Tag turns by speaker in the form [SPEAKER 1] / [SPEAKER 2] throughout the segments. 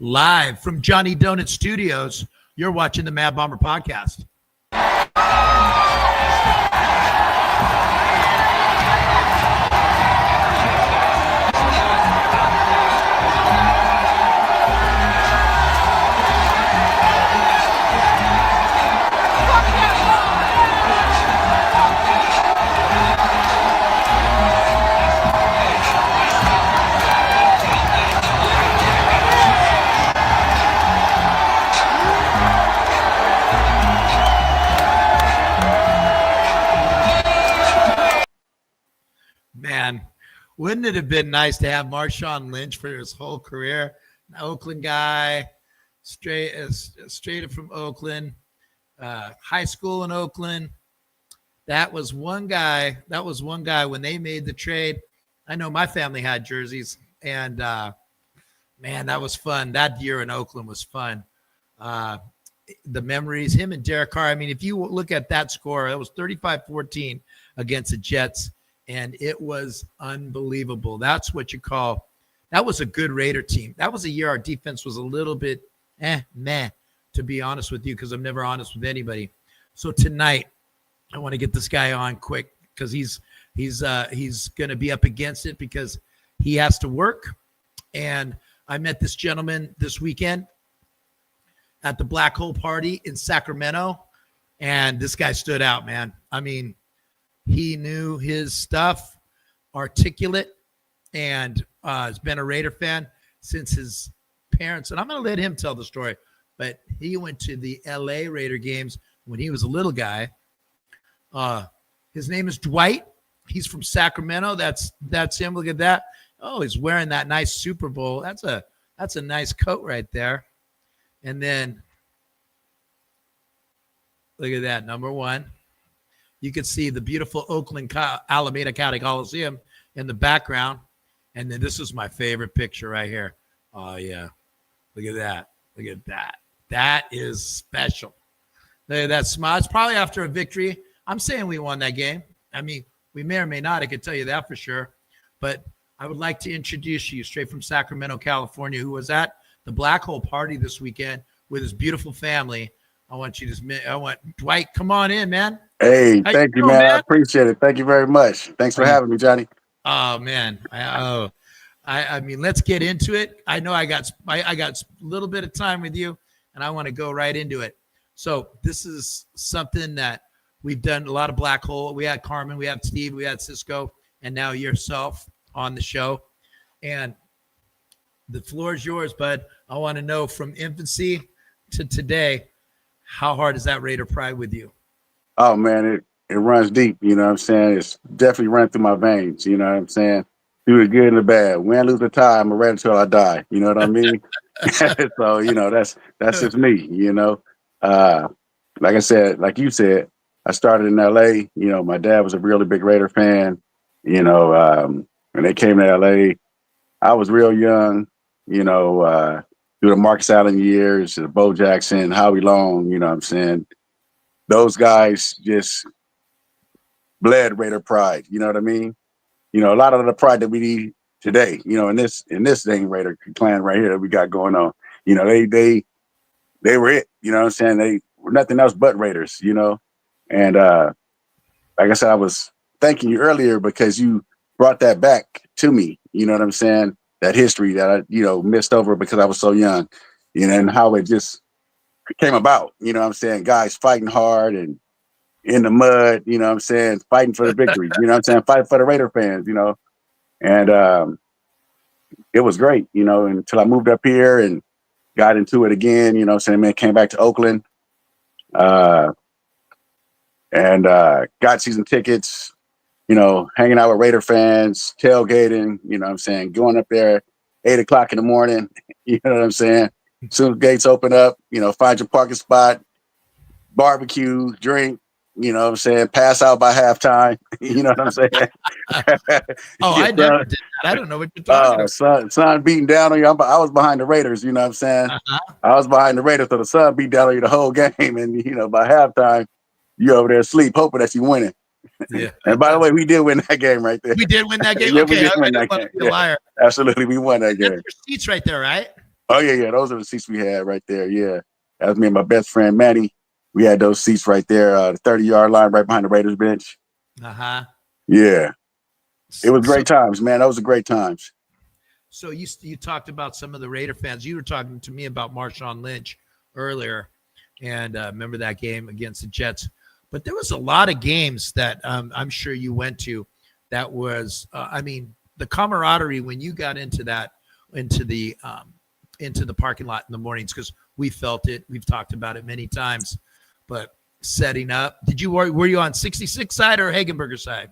[SPEAKER 1] Live from Johnny Donut Studios, you're watching the Mad Bomber Podcast. Man, wouldn't it have been nice to have Marshawn Lynch for his whole career? An Oakland guy, straight from Oakland, high school in Oakland. That was one guy when they made the trade. I know my family had jerseys, and man, that was fun. That year in Oakland was fun. The memories, him and Derek Carr. I mean, if you look at that score, it was 35-14 against the Jets. And it was unbelievable. That's what you call – that was a good Raider team. That was a year our defense was a little bit meh, to be honest with you, because I'm never honest with anybody. So tonight, I want to get this guy on quick because he's going to be up against it because he has to work. And I met this gentleman this weekend at the Black Hole Party in Sacramento, and this guy stood out, man. I mean – he knew his stuff, articulate, and has been a Raider fan since his parents. And I'm going to let him tell the story. But he went to the L.A. Raider games when he was a little guy. His name is Dwight. He's from Sacramento. That's him. Look at that. Oh, he's wearing that nice Super Bowl. That's a nice coat right there. And then look at that, number one. You could see the beautiful Oakland Alameda County Coliseum in the background. And then this is my favorite picture right here. Oh, yeah. Look at that. Look at that. That is special. Look at that smile. It's probably after a victory. I'm saying we won that game. I mean, we may or may not. I could tell you that for sure. But I would like to introduce you straight from Sacramento, California, who was at the Black Hole Party this weekend with his beautiful family. I want Dwight, come on in, man.
[SPEAKER 2] Hey, thank you, man. I appreciate it. Thank you very much. Thanks for having me, Johnny.
[SPEAKER 1] Oh, man. I mean, let's get into it. I know I got a little bit of time with you, and I want to go right into it. So this is something that we've done a lot of Black Hole. We had Carmen, we had Steve, we had Cisco, and now yourself on the show. And the floor is yours, bud. I want to know from infancy to today, how hard is that Raider pride with you?
[SPEAKER 2] Oh, man, it runs deep, you know what I'm saying? It's definitely running through my veins, you know what I'm saying? Through the good and the bad. Win, lose, or tie, I'm a Raider until I die, you know what I mean? So, you know, that's just me, you know? Like I said, like you said, I started in L.A. You know, my dad was a really big Raider fan. You know, when they came to L.A., I was real young, you know, through the Marcus Allen years, the Bo Jackson, Howie Long, you know what I'm saying? Those guys just bled Raider pride, you know what I mean? You know, a lot of the pride that we need today, you know, in this dang Raider clan right here that we got going on, you know, they were it, you know what I'm saying? They were nothing else but Raiders, you know? And like I said, I was thanking you earlier because you brought that back to me, you know what I'm saying? That history that I, you know, missed over because I was so young, you know, and how it just came about, you know what I'm saying? Guys fighting hard and in the mud, you know what I'm saying? Fighting for the victory, you know what I'm saying? Fighting for the Raider fans, you know? And it was great, you know, until I moved up here and got into it again, you know what I'm saying? Man, came back to Oakland and got season tickets, you know, hanging out with Raider fans, tailgating, you know what I'm saying? Going up there 8 o'clock in the morning, you know what I'm saying? As soon as gates open up, you know, find your parking spot, barbecue, drink, you know what I'm saying? Pass out by halftime, you know what I'm saying?
[SPEAKER 1] I never did that. I don't know what you're talking about.
[SPEAKER 2] Sun beating down on you. I was behind the Raiders, you know what I'm saying? I was behind the Raiders, so the sun beat down on you the whole game. And, you know, by halftime, you over there asleep, hoping that you winning.
[SPEAKER 1] Yeah.
[SPEAKER 2] And by the way, we did win that game right there.
[SPEAKER 1] We did win that game?
[SPEAKER 2] Yeah,
[SPEAKER 1] okay,
[SPEAKER 2] we did win that game.
[SPEAKER 1] Liar.
[SPEAKER 2] Absolutely, we won that game.
[SPEAKER 1] That's your seats right there, right?
[SPEAKER 2] Oh yeah. Those are the seats we had right there. Yeah, that was me and my best friend Manny. We had those seats right there, the 30-yard line, right behind the Raiders bench.
[SPEAKER 1] Uh-huh.
[SPEAKER 2] Yeah, it was
[SPEAKER 1] So
[SPEAKER 2] great times, man. Those were great times.
[SPEAKER 1] so you talked about some of the Raider fans. You were talking to me about Marshawn Lynch earlier, and remember that game against the Jets. But there was a lot of games that I'm sure you went to that was, I mean, the camaraderie when you got into that, into the parking lot in the mornings, because we felt it. We've talked about it many times. But setting up, were you on 66 side or Hagenberger side?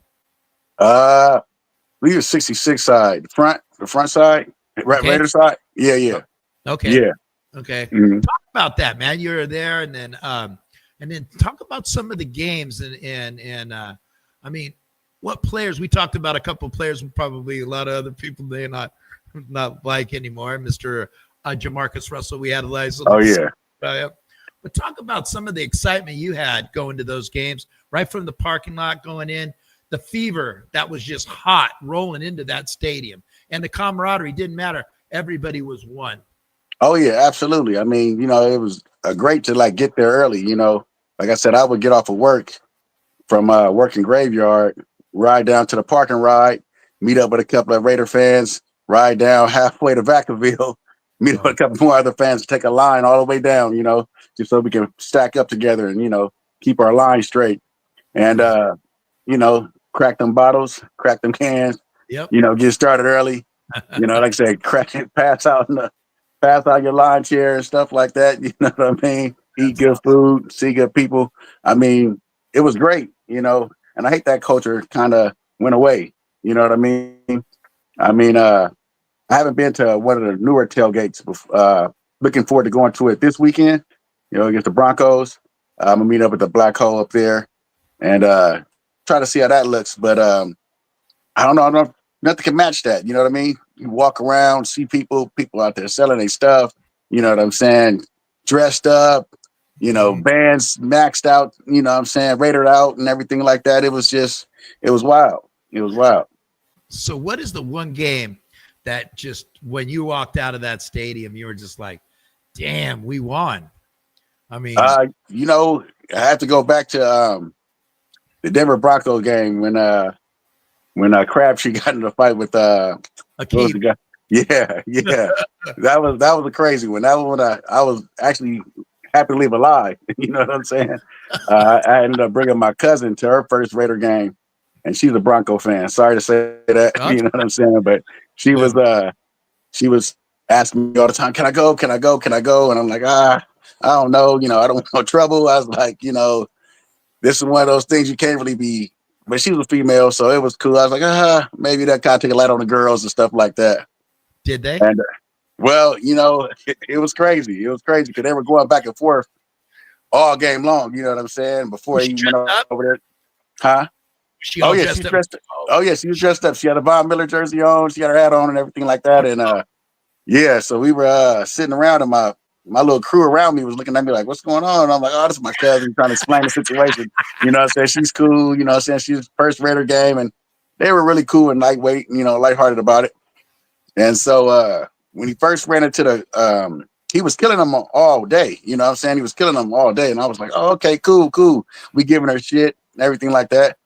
[SPEAKER 2] We were 66 side, the front side, right,
[SPEAKER 1] Okay.
[SPEAKER 2] Raider side. Yeah.
[SPEAKER 1] Okay.
[SPEAKER 2] Yeah.
[SPEAKER 1] Okay.
[SPEAKER 2] Mhm.
[SPEAKER 1] Talk about that, man. You were there, and then talk about some of the games and I mean, what players we talked about a couple of players, probably a lot of other people they not like anymore. Mr. Jamarcus Russell, we had a nice little
[SPEAKER 2] Oh yeah.
[SPEAKER 1] but talk about some of the excitement you had going to those games, right from the parking lot going in, the fever that was just hot rolling into that stadium, and the camaraderie didn't matter. Everybody was one.
[SPEAKER 2] Oh yeah, absolutely. I mean, it was great to like get there early. Like I said, I would get off of work from working graveyard, ride down to the parking ride, meet up with a couple of Raider fans, ride down halfway to Vacaville, meet up with a couple more other fans, take a line all the way down, just so we can stack up together and, keep our line straight. And, crack them bottles, crack them cans,
[SPEAKER 1] Yep.
[SPEAKER 2] get started early. Like I said, crack it, pass out your lawn chair and stuff like that. You know what I mean? Eat
[SPEAKER 1] That's
[SPEAKER 2] good
[SPEAKER 1] awesome.
[SPEAKER 2] food, see good people. I mean, it was great, and I hate that culture kind of went away. You know what I mean? I mean, I haven't been to one of the newer tailgates before. Looking forward to going to it this weekend, against the Broncos. I'm gonna meet up with the Black Hole up there and try to see how that looks. But I don't know. Nothing can match that. You know what I mean? You walk around, see people out there selling their stuff. You know what I'm saying? Dressed up, bands maxed out, what I'm saying, rated out and everything like that. It was wild. It was wild.
[SPEAKER 1] So, what is the one game that just when you walked out of that stadium, you were just like, "Damn, we won"? I mean,
[SPEAKER 2] I have to go back to the Denver Broncos game when Crabtree got in a fight with what was the guy? Yeah. That was a crazy one. That was when I was actually happy to leave alive. You know what I'm saying? I ended up bringing my cousin to her first Raider game, and she's a Bronco fan. Sorry to say that, you know what I'm saying, but she was asking me all the time, "Can I go? Can I go? Can I go?" And I'm like, I don't know. I don't want no trouble. I was like, this is one of those things you can't really be. But she was a female, so it was cool. I was like, maybe that kind of take a light on the girls and stuff like that.
[SPEAKER 1] did they?
[SPEAKER 2] And well, it was crazy. It was crazy because they were going back and forth all game long. You know what I'm saying? Before
[SPEAKER 1] Was
[SPEAKER 2] he
[SPEAKER 1] she
[SPEAKER 2] went
[SPEAKER 1] dressed up?
[SPEAKER 2] over there, huh?
[SPEAKER 1] She
[SPEAKER 2] Oh
[SPEAKER 1] all
[SPEAKER 2] yeah,
[SPEAKER 1] dressed
[SPEAKER 2] she's
[SPEAKER 1] up.
[SPEAKER 2] dressed. Oh yeah, she was dressed up. She had a Von Miller jersey on. She had her hat on and everything like that. And yeah, so we were sitting around, and my little crew around me was looking at me like, "What's going on?" And I'm like, "Oh, this is my cousin trying to explain the situation." You know what I'm saying? She's cool. You know what I'm saying? She's first Raider game, and they were really cool and lightweight, lighthearted about it. And so when he first ran into he was killing them all day. You know what I'm saying? He was killing them all day. And I was like, "Oh, okay, cool. We giving her shit and everything like that."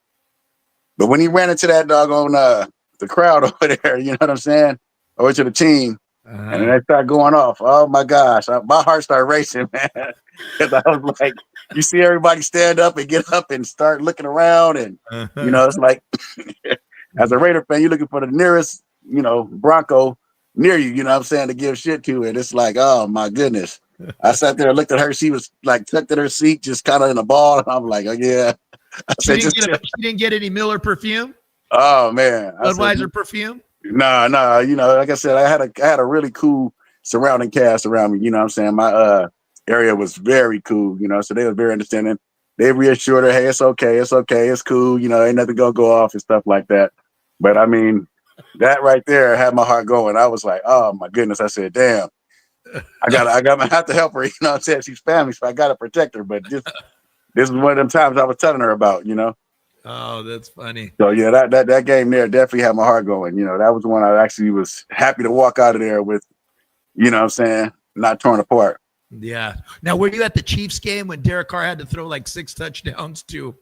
[SPEAKER 2] But when he ran into that doggone the crowd over there, you know what I'm saying? Over to the team, and then they start going off. Oh my gosh, my heart started racing, man. Because I was like, you see everybody stand up and get up and start looking around, and it's like, as a Raider fan, you're looking for the nearest, Bronco near you. You know what I'm saying, to give shit to it. It's like, oh my goodness. I sat there and looked at her. She was like tucked in her seat, just kind of in a ball. And I'm like, oh yeah. I
[SPEAKER 1] She
[SPEAKER 2] said,
[SPEAKER 1] didn't
[SPEAKER 2] just.
[SPEAKER 1] she didn't get any Miller perfume,
[SPEAKER 2] Oh man, I said,
[SPEAKER 1] Budweiser perfume.
[SPEAKER 2] nah. Like I said, I had a really cool surrounding cast around me. You know what I'm saying? My area was very cool, so they were very understanding. They reassured her, "Hey, it's okay, it's cool, ain't nothing gonna go off," and stuff like that. But I mean, that right there had my heart going. I was like, oh my goodness. I said, damn, I have to help her, you know what I'm saying? She's family, so I gotta protect her. But this is one of them times I was telling her about.
[SPEAKER 1] Oh, that's funny.
[SPEAKER 2] So yeah, that game there definitely had my heart going. That was one I actually was happy to walk out of there with, You know what I'm saying? Not torn apart.
[SPEAKER 1] Yeah. Now, were you at the Chiefs game when Derek Carr had to throw like 6 touchdowns to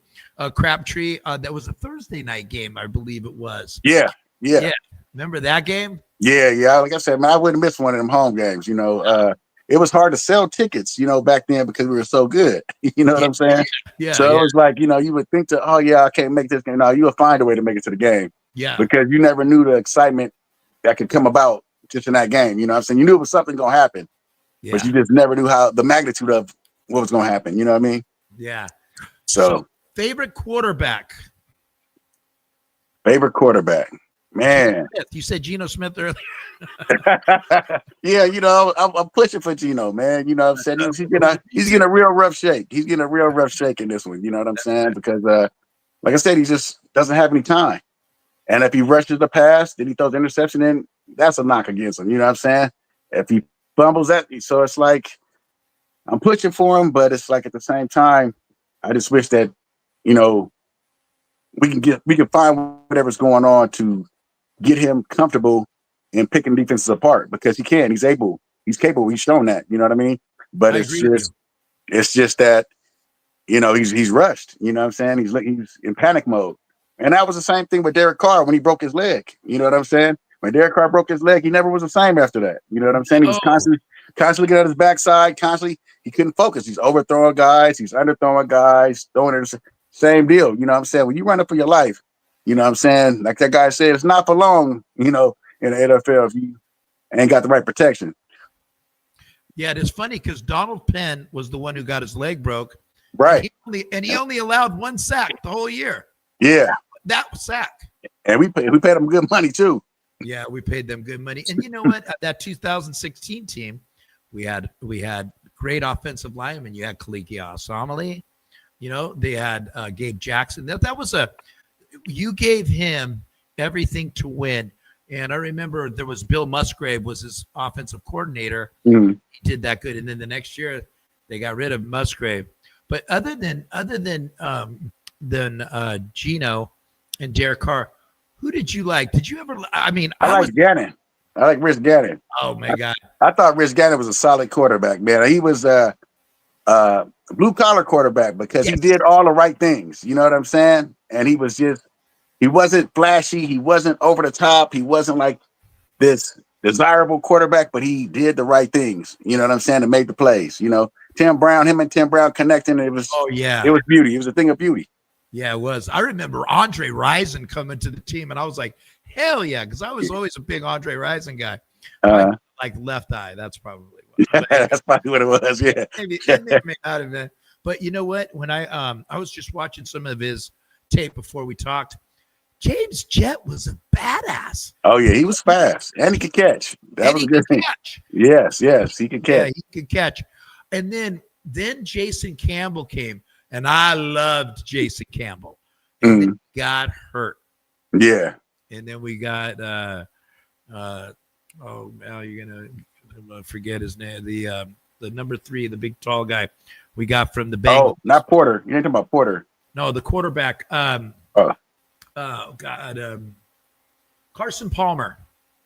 [SPEAKER 1] Crabtree? That was a Thursday night game, I believe it was.
[SPEAKER 2] Yeah.
[SPEAKER 1] Yeah. Remember that game?
[SPEAKER 2] Yeah. Like I said, man, I wouldn't miss one of them home games. You know, it was hard to sell tickets, you know, back then because we were so good. You know what I'm saying?
[SPEAKER 1] Yeah.
[SPEAKER 2] So it was like, you know, you would think oh yeah, I can't make this game. No, you would find a way to make it to the game.
[SPEAKER 1] Yeah.
[SPEAKER 2] Because you never knew the excitement that could come about just in that game. You know what I'm saying? You knew it was something gonna happen, but you just never knew how the magnitude of what was gonna happen. You know what I mean?
[SPEAKER 1] Yeah.
[SPEAKER 2] So
[SPEAKER 1] favorite quarterback.
[SPEAKER 2] Man.
[SPEAKER 1] You said Geno Smith earlier.
[SPEAKER 2] Yeah, you know, I'm pushing for Geno, man. You know what I'm saying? He's getting a real rough shake. He's getting a real rough shake in this one. You know what I'm saying? Because like I said, he just doesn't have any time. And if he rushes the pass, then he throws the interception in, that's a knock against him. You know what I'm saying? If he fumbles that, so it's like I'm pushing for him, but it's like at the same time, I just wish that, you know, we can find whatever's going on to get him comfortable in picking defenses apart, because he can. He's able. He's capable. He's shown that. You know what I mean? But it's just that, you know, he's rushed. You know what I'm saying? He's in panic mode. And that was the same thing with Derek Carr when he broke his leg. You know what I'm saying? When Derek Carr broke his leg, he never was the same after that. You know what I'm saying? He was constantly getting on his backside. Constantly, he couldn't focus. He's overthrowing guys. He's underthrowing guys. Throwing it. Same deal. You know what I'm saying? When you run up for your life, you know what I'm saying? Like that guy said, it's not for long, you know, in the NFL if you ain't got the right protection.
[SPEAKER 1] Yeah, it's funny because Donald Penn was the one who got his leg broke.
[SPEAKER 2] Right.
[SPEAKER 1] He only allowed 1 sack the whole year.
[SPEAKER 2] Yeah.
[SPEAKER 1] That was sack.
[SPEAKER 2] And we paid them good money too.
[SPEAKER 1] Yeah, we paid them good money. And you know what? That 2016 team, we had great offensive linemen. You had Kaliki Asamali. You know, they had Gabe Jackson. You gave him everything to win. And I remember there was Bill Musgrave was his offensive coordinator.
[SPEAKER 2] Mm-hmm.
[SPEAKER 1] He did that good. And then the next year they got rid of Musgrave. But other than Geno and Derek Carr, who did you like? Did you ever? I mean,
[SPEAKER 2] I like Gannon. I like Rich Gannon.
[SPEAKER 1] Oh my God!
[SPEAKER 2] I thought Rich Gannon was a solid quarterback, man. He was a blue collar quarterback because he did all the right things. You know what I'm saying? And he wasn't flashy. He wasn't over the top. He wasn't like this desirable quarterback, but he did the right things. You know what I'm saying? And made the plays. You know, him and Tim Brown connecting. It was beauty. It was a thing of beauty.
[SPEAKER 1] Yeah, it was. I remember Andre Rison coming to the team, and I was like, hell yeah, because I was always a big Andre Rison guy. Like left eye. That's probably what.
[SPEAKER 2] That's probably what it was. Yeah.
[SPEAKER 1] Maybe out of it. But you know what? When I was just watching some of his tape before we talked, James Jett was a badass.
[SPEAKER 2] Oh yeah, he was fast and he could catch. That was a good thing. Yes, he could catch.
[SPEAKER 1] Yeah, he could catch. And then Jason Campbell came, and I loved Jason Campbell. And then he got hurt.
[SPEAKER 2] Yeah.
[SPEAKER 1] And then we got now you're gonna forget his name. The number 3, the big tall guy we got from the Bengals.
[SPEAKER 2] Oh, not Porter. You ain't talking about Porter.
[SPEAKER 1] No, the quarterback. Oh God, Carson Palmer.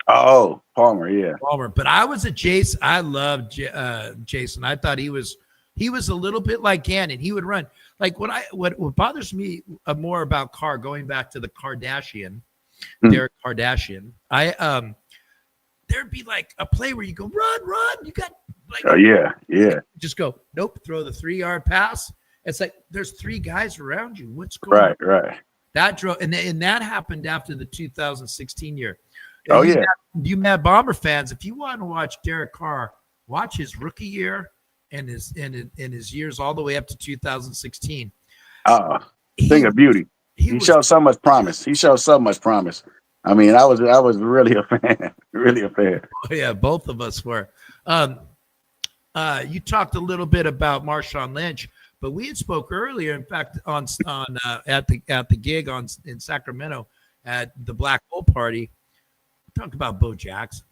[SPEAKER 2] Oh, Palmer, yeah.
[SPEAKER 1] Palmer. But I was a Jason. I loved Jason. I thought he was a little bit like Gannon. He would run. Like what bothers me more about Carr, going back to the Kardashian, Derek Kardashian. There'd be like a play where you go run. You got like just go nope. Throw the 3-yard pass. It's like there's 3 guys around you. What's going on?
[SPEAKER 2] Right.
[SPEAKER 1] That drove, and that happened after the 2016 year. You Mad Bomber fans, if you want to watch Derek Carr, watch his rookie year and his years all the way up to 2016.
[SPEAKER 2] Thing of beauty. He showed so much promise. I mean, I was really a fan. Really a fan.
[SPEAKER 1] Oh, yeah, both of us were. You talked a little bit about Marshawn Lynch. But we had spoke earlier, in fact, at the gig in Sacramento at the Black Hole Party. We talked about Bo Jackson.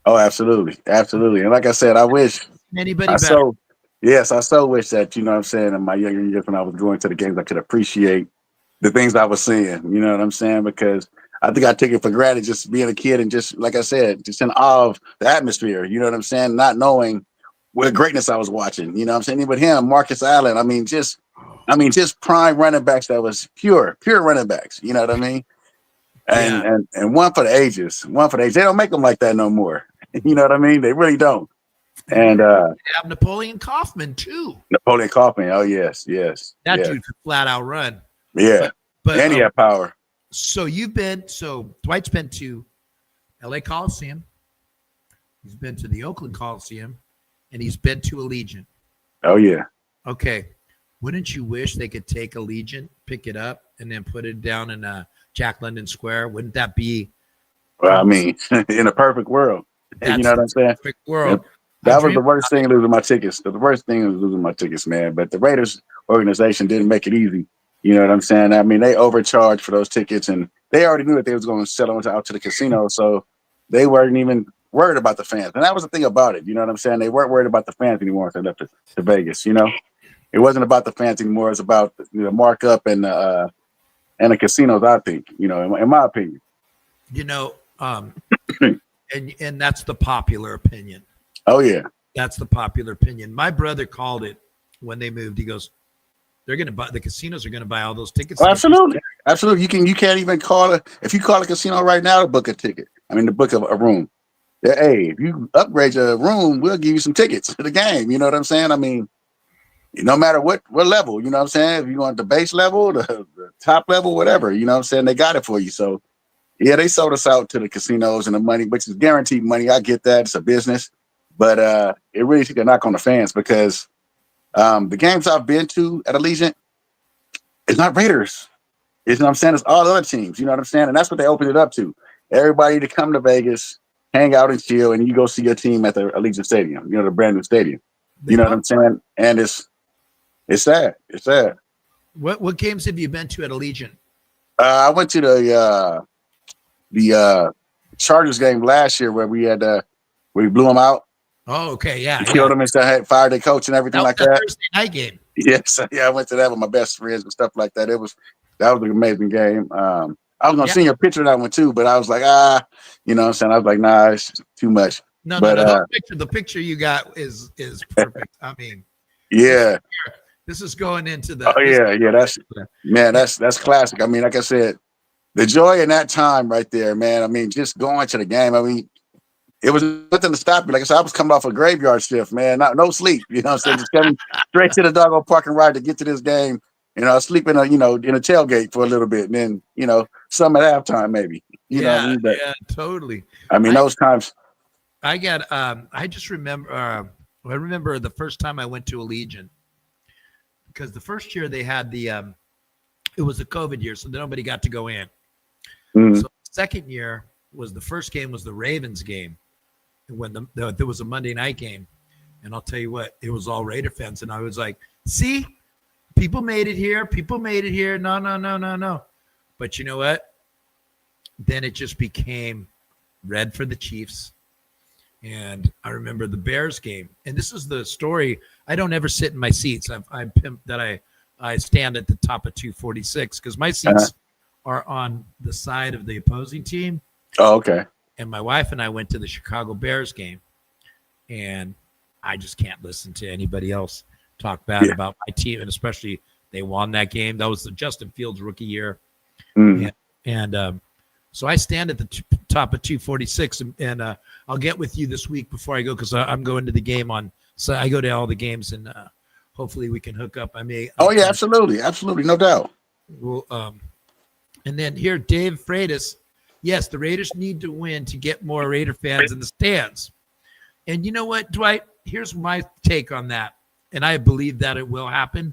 [SPEAKER 2] Oh, absolutely. And like I said, I wish
[SPEAKER 1] anybody better.
[SPEAKER 2] I so wish that, you know what I'm saying, in my younger years when I was going to the games, I could appreciate the things I was seeing. You know what I'm saying? Because I think I took it for granted just being a kid and just like I said, just in awe of the atmosphere. You know what I'm saying? Not knowing what greatness I was watching. You know what I'm saying? With him, Marcus Allen. Just prime running backs that was pure running backs. You know what I mean? And one for the ages. One for the ages. They don't make them like that no more. You know what I mean? They really don't. And
[SPEAKER 1] have Napoleon Kaufman too.
[SPEAKER 2] Napoleon Kaufman. Oh yes.
[SPEAKER 1] That dude could flat out run.
[SPEAKER 2] Yeah. But and he had power.
[SPEAKER 1] So Dwight's been to LA Coliseum. He's been to the Oakland Coliseum, and he's been to Allegiant.
[SPEAKER 2] Oh yeah.
[SPEAKER 1] Okay. Wouldn't you wish they could take Allegiant, pick it up, and then put it down in Jack London Square? Wouldn't that be?
[SPEAKER 2] Well, I mean, in a perfect world, you know what I'm saying?
[SPEAKER 1] Perfect world.
[SPEAKER 2] That was the worst thing, losing my tickets. The worst thing was losing my tickets, man. But the Raiders organization didn't make it easy. You know what I'm saying? I mean, they overcharged for those tickets, and they already knew that they was going to sell them out to the casino, so they weren't even worried about the fans. And that was the thing about it. You know what I'm saying? They weren't worried about the fans anymore once they left to Vegas. You know, it wasn't about the fans anymore. It was about the markup and the casinos. I think, you know, in my opinion.
[SPEAKER 1] You know, and that's the popular opinion.
[SPEAKER 2] Oh yeah,
[SPEAKER 1] that's the popular opinion. My brother called it when they moved. He goes, "They're going to buy the casinos are going to buy all those tickets."
[SPEAKER 2] Oh, absolutely. You can't even call it if you call a casino right now to book a ticket. I mean, to book a room. Yeah, hey, if you upgrade your room, we'll give you some tickets to the game. You know what I'm saying? I mean, no matter what level, you know what I'm saying? If you want the base level, the top level, whatever, you know what I'm saying? They got it for you. So, yeah, they sold us out to the casinos and the money, which is guaranteed money. I get that. It's a business. But it really took a knock on the fans because the games I've been to at Allegiant, it's not Raiders. You know what I'm saying? It's all the other teams. You know what I'm saying? And that's what they opened it up to. Everybody to come to Vegas, hang out and chill, and you go see your team at the Allegiant Stadium, you know, the brand new stadium. You know what I'm saying? And it's sad. It's sad.
[SPEAKER 1] What games have you been to at Allegiant?
[SPEAKER 2] I went to the Chargers game last year where we blew them out.
[SPEAKER 1] Oh, okay, yeah.
[SPEAKER 2] Killed them and had fired their coach and everything like that.
[SPEAKER 1] Thursday night game.
[SPEAKER 2] Yes, yeah, I went to that with my best friends and stuff like that. That was an amazing game. I was gonna send you a picture of that one too, but I was like, you know what I'm saying? I was like, nah, it's too much.
[SPEAKER 1] No, the picture you got is perfect. I mean,
[SPEAKER 2] yeah.
[SPEAKER 1] This is going into the
[SPEAKER 2] that's classic. I mean, like I said, the joy in that time right there, man. I mean, just going to the game. I mean, it was nothing to stop me. Like I said, I was coming off a graveyard shift, man. No sleep. You know what I'm saying? Just coming straight to the doggone parking ride to get to this game. You know, sleep in a tailgate for a little bit, and then, you know, some at halftime maybe. You know what I mean? But,
[SPEAKER 1] yeah, totally.
[SPEAKER 2] I mean, those times.
[SPEAKER 1] I just remember I remember the first time I went to Allegiant, because the first year they had it was a COVID year, so nobody got to go in.
[SPEAKER 2] Mm-hmm.
[SPEAKER 1] So the second year the first game was the Ravens game, when there was a Monday night game, and I'll tell you what, it was all Raider fans, and I was like, see, people made it here. No. But you know what? Then it just became red for the Chiefs. And I remember the Bears game. And this is the story. I don't ever sit in my seats. I'm pimped that I stand at the top of 246 because my seats are on the side of the opposing team.
[SPEAKER 2] Oh, okay.
[SPEAKER 1] And my wife and I went to the Chicago Bears game. And I just can't listen to anybody else talk bad about my team. And especially they won that game. That was the Justin Fields rookie year.
[SPEAKER 2] Mm.
[SPEAKER 1] And so I stand at the top of 246, and I'll get with you this week before I go because I'm going to the game so I go to all the games, and hopefully we can hook up. Oh
[SPEAKER 2] yeah, absolutely, no doubt.
[SPEAKER 1] Well, and then here, Dave Freitas. Yes, the Raiders need to win to get more Raider fans in the stands. And you know what, Dwight? Here's my take on that, and I believe that it will happen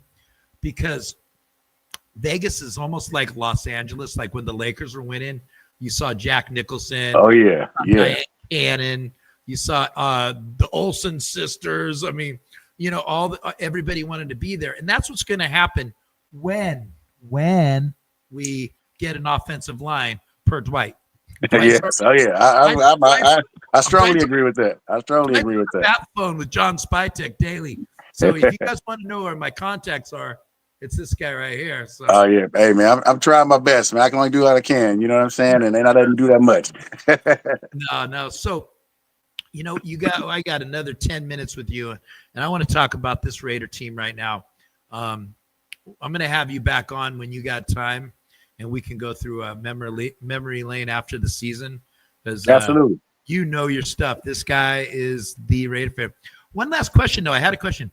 [SPEAKER 1] because Vegas is almost like Los Angeles, like when the Lakers were winning. You saw Jack Nicholson.
[SPEAKER 2] Oh yeah.
[SPEAKER 1] Diane Cannon. You saw the Olsen sisters. I mean, you know, everybody wanted to be there, and that's what's going to happen when we get an offensive line per Dwight.
[SPEAKER 2] Yes. Oh yeah. I strongly agree with that.
[SPEAKER 1] That phone with John Spytek daily. So if you guys want to know where my contacts are, It's this guy right here. So
[SPEAKER 2] Oh yeah, hey man, I'm trying my best, man. I can only do what I can. You know what I'm saying? And then I didn't do that much.
[SPEAKER 1] no. So I got another 10 minutes with you, and I want to talk about this Raider team right now. I'm going to have you back on when you got time, and we can go through a memory lane after the season, because
[SPEAKER 2] Absolutely.
[SPEAKER 1] your stuff. This guy is the Raider fan. One last question, though. I had a question.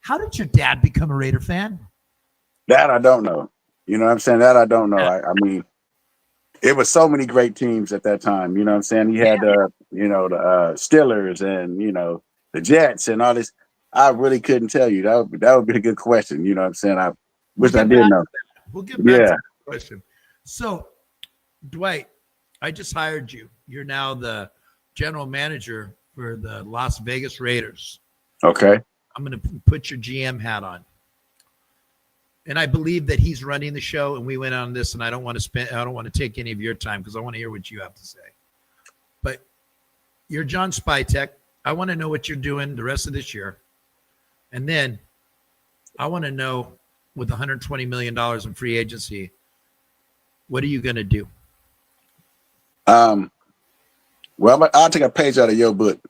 [SPEAKER 1] How did your dad become a Raider fan?
[SPEAKER 2] That I don't know. You know what I'm saying? That I don't know.
[SPEAKER 1] Yeah.
[SPEAKER 2] I mean, it was so many great teams at that time. You know what I'm saying? He had the Steelers and the Jets and all this. I really couldn't tell you. That would be a good question. You know what I'm saying? I wish I did know.
[SPEAKER 1] We'll get back to
[SPEAKER 2] Yeah.
[SPEAKER 1] the question. So, Dwight, I just hired you. You're now the general manager for the Las Vegas Raiders.
[SPEAKER 2] Okay.
[SPEAKER 1] I'm going to put your GM hat on. And I believe that he's running the show, and we went on this, and I don't want to take any of your time because I want to hear what you have to say. But you're John Spytek. I want to know what you're doing the rest of this year. And then I want to know, with $120 million in free agency, what are you going to do?
[SPEAKER 2] Well, I'll take a page out of your book.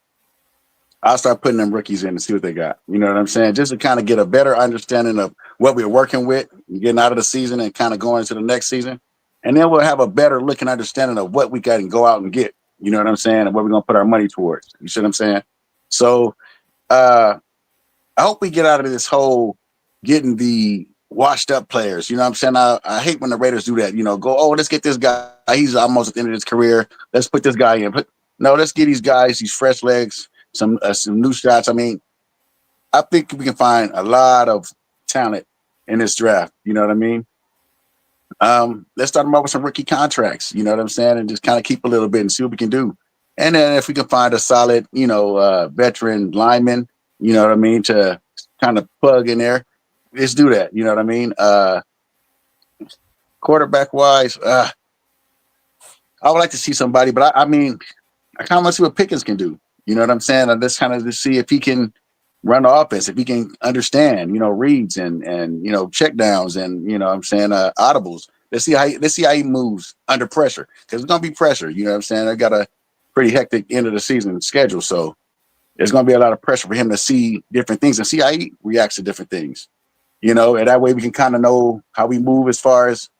[SPEAKER 2] I'll start putting them rookies in and see what they got. You know what I'm saying? Just to kind of get a better understanding of what we're working with, getting out of the season and kind of going into the next season. And then we'll have a better look and understanding of what we got and go out and get. You know what I'm saying? And what we're going to put our money towards. You see what I'm saying? So I hope we get out of this whole getting the washed up players. You know what I'm saying? I hate when the Raiders do that. Let's get this guy. He's almost at the end of his career. Let's put this guy in. No, let's get these guys, these fresh legs, some new shots. I mean, I think we can find a lot of talent in this draft. You know what I mean? Let's start them off with some rookie contracts. You know what I'm saying? And just kind of keep a little bit and see what we can do. And then if we can find a solid, veteran lineman, you know what I mean, to kind of plug in there, let's do that. You know what I mean? Quarterback wise, I would like to see somebody, but I mean, I kind of want to see what Pickens can do. You know what I'm saying? I just kind of to see if he can run the offense, if he can understand, reads and check downs and what I'm saying, audibles. Let's see how he moves under pressure, because it's gonna be pressure. You know what I'm saying? I got a pretty hectic end of the season schedule, so there's gonna be a lot of pressure for him to see different things and see how he reacts to different things. And that way we can kind of know how we move as far as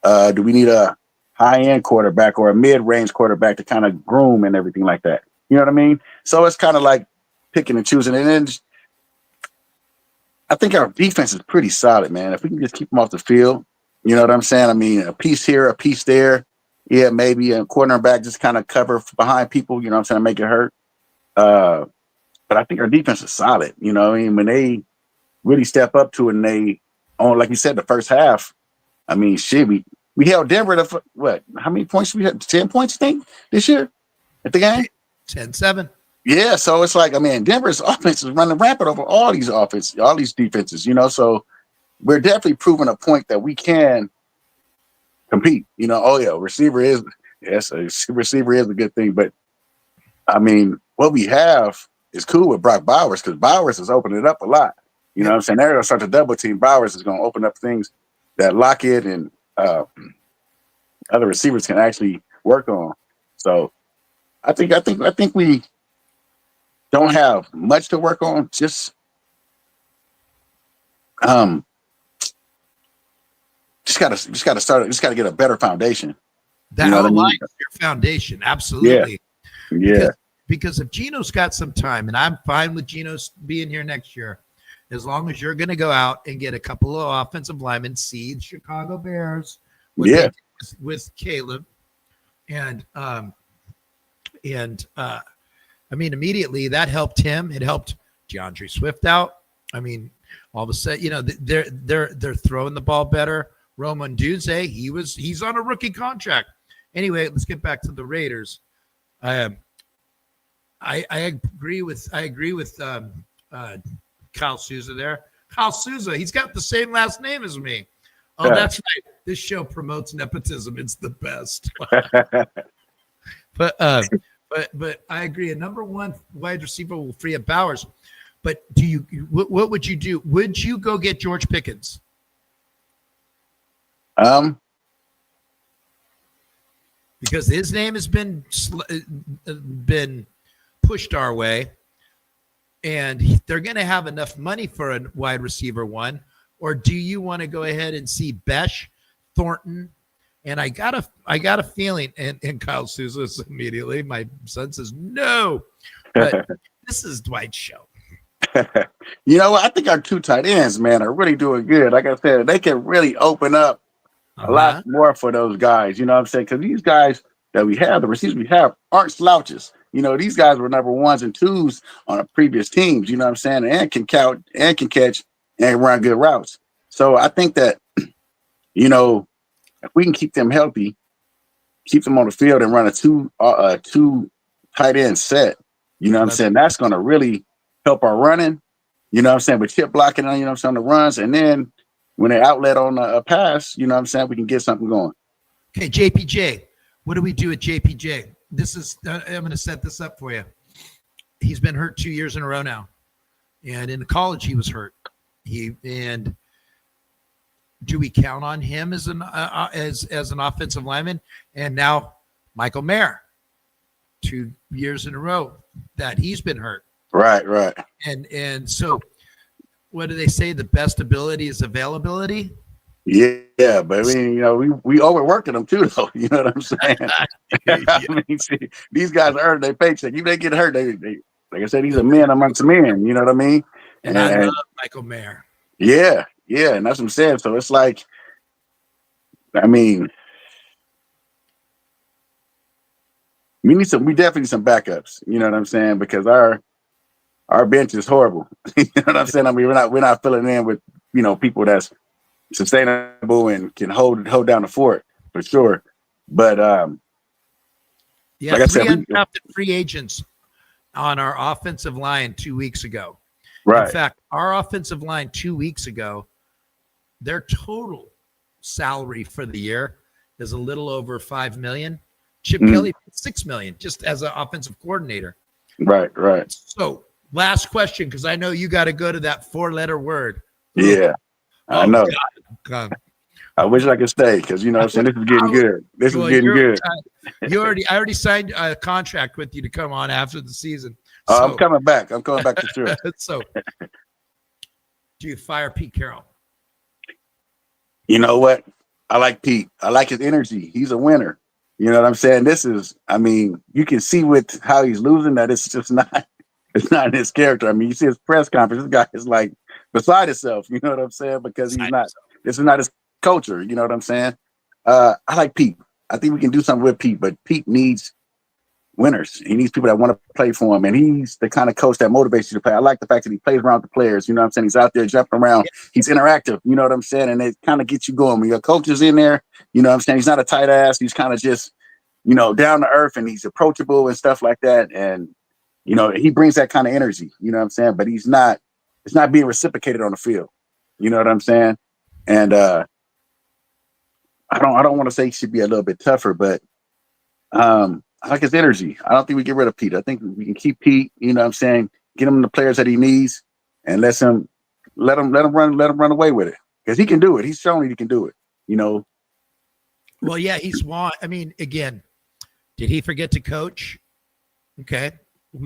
[SPEAKER 2] do we need a high-end quarterback or a mid-range quarterback to kind of groom and everything like that. You know what I mean? So it's kind of like picking and choosing. And then I think our defense is pretty solid, man. If we can just keep them off the field, you know what I'm saying? I mean, a piece here, a piece there. Yeah, maybe a cornerback just kind of cover behind people, you know what I'm saying, make it hurt. But I think our defense is solid. You know what I mean? When they really step up to it and they, like you said, the first half, I mean, shit, we held Denver to what? How many points we had? 10 points, I think, this year at the game?
[SPEAKER 1] 10-7.
[SPEAKER 2] Yeah, so it's like, I mean, Denver's offense is running rampant over all these defenses, so we're definitely proving a point that we can compete. Receiver is a good thing, but I mean, what we have is cool with Brock Bowers, because Bowers is opening it up a lot. You know what I'm saying? They're going to start to double team. Bowers is going to open up things that Lockett and other receivers can actually work on. So I think we don't have much to work on. Just gotta start. Just gotta get a better foundation.
[SPEAKER 1] That line is your foundation, absolutely.
[SPEAKER 2] Yeah.
[SPEAKER 1] Because if Geno's got some time, and I'm fine with Geno's being here next year, as long as you're going to go out and get a couple of offensive linemen, see the Chicago Bears with Caleb, and I mean, immediately that helped him. It helped DeAndre Swift out. I mean, all of a sudden, they're throwing the ball better. Roman Duze, he's on a rookie contract. Anyway, let's get back to the Raiders. I agree with Kyle Souza there. Kyle Souza, he's got the same last name as me. Oh, yeah. That's right. This show promotes nepotism. It's the best. But I agree. A number one wide receiver will free up Bowers. But what would you do? Would you go get George Pickens? Because his name has been pushed our way, and they're going to have enough money for a wide receiver one. Or do you want to go ahead and see Besh, Thornton? And I got a feeling, and Kyle Souza immediately, my son says no, but this is Dwight's show.
[SPEAKER 2] You know what? I think our 2 tight ends, man, are really doing good. Like I said, they can really open up a lot more for those guys. You know what I'm saying? Because these guys that we have, the receivers we have, aren't slouches. You know, these guys were number 1s and 2s on previous teams. You know what I'm saying? And can count and can catch and run good routes. So I think that, you know, if we can keep them healthy, keep them on the field and run a two tight end set, you know what I'm saying? That's going to really help our running, you know what I'm saying? With chip blocking, you know what I'm saying, the runs. And then when they outlet on a pass, you know what I'm saying, we can get something going.
[SPEAKER 1] Okay, JPJ. What do we do at JPJ? This is, I'm going to set this up for you. He's been hurt 2 years in a row now. And in college, he was hurt. And do we count on him as an offensive lineman? And now Michael Mayer, 2 years in a row that he's been hurt.
[SPEAKER 2] Right.
[SPEAKER 1] And so what do they say? The best ability is availability.
[SPEAKER 2] Yeah, but I mean, you know, we overworking them too, though. You know what I'm saying? I mean, see, these guys earn their paycheck. If they get hurt, they like I said, he's a man amongst men. You know what I mean?
[SPEAKER 1] And I love Michael Mayer.
[SPEAKER 2] Yeah, and that's what I'm saying. So it's like, I mean, we definitely need some backups. You know what I'm saying? Because our bench is horrible. You know what I'm saying? I mean, we're not filling in with, you know, people that's sustainable and can hold down the fort for sure. But
[SPEAKER 1] yeah, like I said, undrafted free agents on our offensive line 2 weeks ago.
[SPEAKER 2] Right.
[SPEAKER 1] In fact, our offensive line 2 weeks ago, their total salary for the year is a little over $5 million. Chip Kelly, $6 million, just as an offensive coordinator.
[SPEAKER 2] Right.
[SPEAKER 1] So, last question, because I know you got to go to that 4-letter word.
[SPEAKER 2] Yeah, I know.
[SPEAKER 1] God.
[SPEAKER 2] I wish I could stay because, you know what I'm saying, this is getting good. This is getting good.
[SPEAKER 1] I already signed a contract with you to come on after the season.
[SPEAKER 2] So, I'm coming back for sure.
[SPEAKER 1] So, do you fire Pete Carroll?
[SPEAKER 2] You know what? I like Pete. I like his energy. He's a winner. You know what I'm saying? This is, I mean, you can see with how he's losing that it's just not, it's not his character. I mean, you see his press conference, this guy is like beside himself. You know what I'm saying? Because this is not his culture. You know what I'm saying? I like Pete. I think we can do something with Pete, but Pete needs winners. He needs people that want to play for him. And he's the kind of coach that motivates you to play. I like the fact that he plays around with the players. You know what I'm saying? He's out there jumping around. Yeah. He's interactive. You know what I'm saying? And it kind of gets you going. When your coach is in there, you know what I'm saying? He's not a tight ass. He's kind of just, you know, down to earth, and he's approachable and stuff like that. And, you know, he brings that kind of energy, you know what I'm saying? But it's not being reciprocated on the field. You know what I'm saying? And I don't want to say he should be a little bit tougher, but I like his energy. I don't think we get rid of Pete. I think we can keep Pete, you know what I'm saying, get him the players that he needs, and let him run away with it. Because he can do it. He's shown he can do it, you know.
[SPEAKER 1] Well, yeah, I mean, again, did he forget to coach? Okay.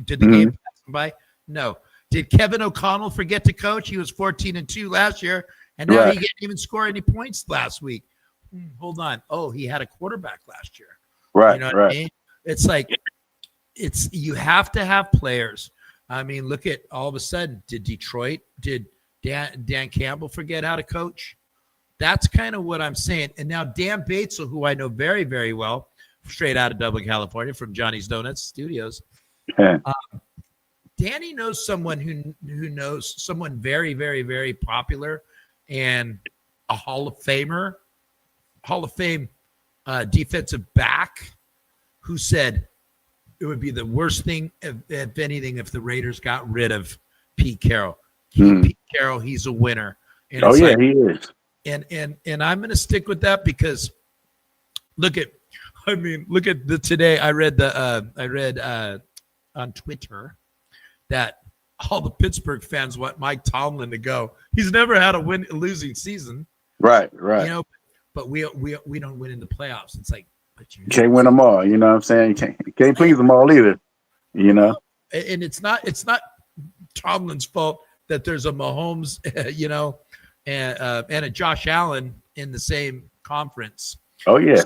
[SPEAKER 1] Did the game pass him by? No. Did Kevin O'Connell forget to coach? He was 14-2 last year, and now he didn't even score any points last week. Hold on. Oh, he had a quarterback last year.
[SPEAKER 2] Right.
[SPEAKER 1] You know what I mean? It's like, you have to have players. I mean, look at all of a sudden, did Dan Campbell forget how to coach? That's kind of what I'm saying. And now Dan Batesel, who I know very, very well, straight out of Dublin, California, from Johnny's Donuts Studios. Danny knows someone who knows someone very, very, very popular and a Hall of Fame defensive back, who said it would be the worst thing, if anything, if the Raiders got rid of Pete Carroll. Pete Carroll, he's a winner. And
[SPEAKER 2] he is.
[SPEAKER 1] And I'm going to stick with that because look at today. I read on Twitter that all the Pittsburgh fans want Mike Tomlin to go. He's never had a losing season.
[SPEAKER 2] Right.
[SPEAKER 1] You know, but we don't win in the playoffs. It's like, but you
[SPEAKER 2] can't win them all. You know what I'm saying? You can't please them all either. You know,
[SPEAKER 1] and it's not Tomlin's fault that there's a Mahomes, and a Josh Allen in the same conference.
[SPEAKER 2] Oh yeah.